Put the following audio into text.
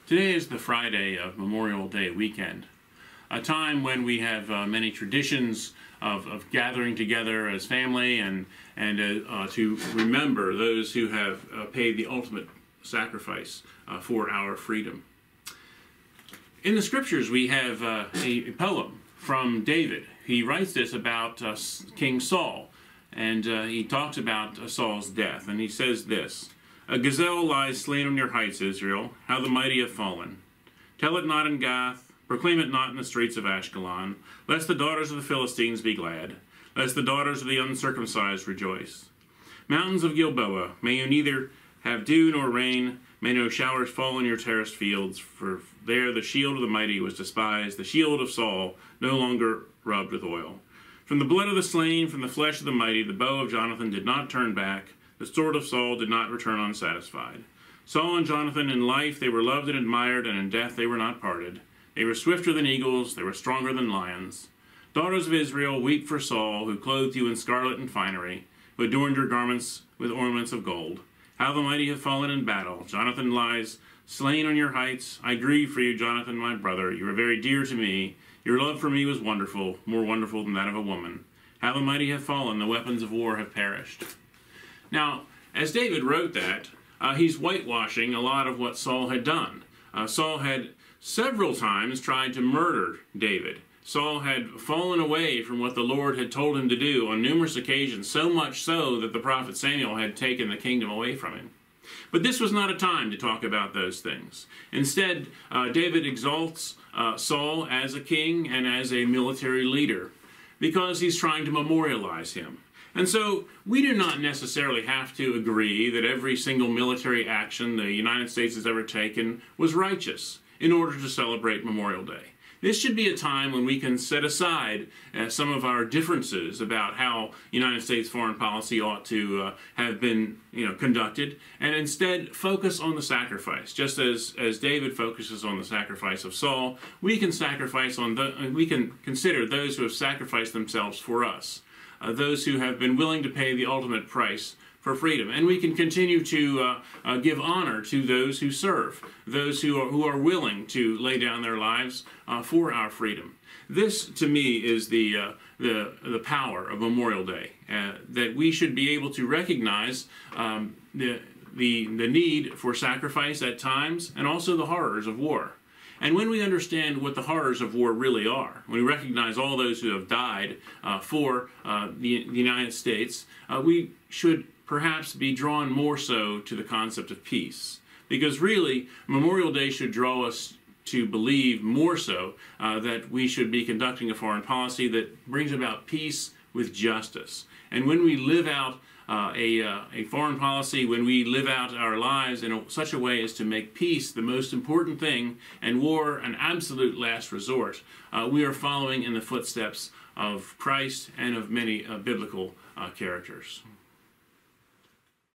Today is the Friday of Memorial Day weekend, a time when we have many traditions of gathering together as family and to remember those who have paid the ultimate sacrifice for our freedom. In the scriptures we have a poem from David. He writes this about King Saul, and he talks about Saul's death, and he says this: "A gazelle lies slain on your heights, Israel, how the mighty have fallen. Tell it not in Gath, proclaim it not in the streets of Ashkelon, lest the daughters of the Philistines be glad, lest the daughters of the uncircumcised rejoice. Mountains of Gilboa, may you neither have dew nor rain, may no showers fall on your terraced fields, for there the shield of the mighty was despised, the shield of Saul no longer rubbed with oil. From the blood of the slain, from the flesh of the mighty, the bow of Jonathan did not turn back, the sword of Saul did not return unsatisfied. Saul and Jonathan, in life they were loved and admired, and in death they were not parted. They were swifter than eagles, they were stronger than lions. Daughters of Israel, weep for Saul, who clothed you in scarlet and finery, who adorned your garments with ornaments of gold. How the mighty have fallen in battle. Jonathan lies slain on your heights. I grieve for you, Jonathan, my brother. You are very dear to me. Your love for me was wonderful, more wonderful than that of a woman. How the mighty have fallen, the weapons of war have perished." Now, as David wrote that, he's whitewashing a lot of what Saul had done. Saul had several times tried to murder David. Saul had fallen away from what the Lord had told him to do on numerous occasions, so much so that the prophet Samuel had taken the kingdom away from him. But this was not a time to talk about those things. Instead, David exalts Saul as a king and as a military leader because he's trying to memorialize him. And so we do not necessarily have to agree that every single military action the United States has ever taken was righteous in order to celebrate Memorial Day. This should be a time when we can set aside some of our differences about how United States foreign policy ought to have been conducted, and instead focus on the sacrifice. Just as David focuses on the sacrifice of Saul, we can consider those who have sacrificed themselves for us. Those who have been willing to pay the ultimate price for freedom. And we can continue to give honor to those who serve, those who are willing to lay down their lives for our freedom. This, to me, is the power of Memorial Day, that we should be able to recognize the need for sacrifice at times, and also the horrors of war. And when we understand what the horrors of war really are, when we recognize all those who have died for the United States, we should perhaps be drawn more so to the concept of peace. Because really, Memorial Day should draw us to believe more so that we should be conducting a foreign policy that brings about peace with justice. And when we live out a foreign policy, when we live out our lives in such a way as to make peace the most important thing and war an absolute last resort, we are following in the footsteps of Christ and of many biblical characters.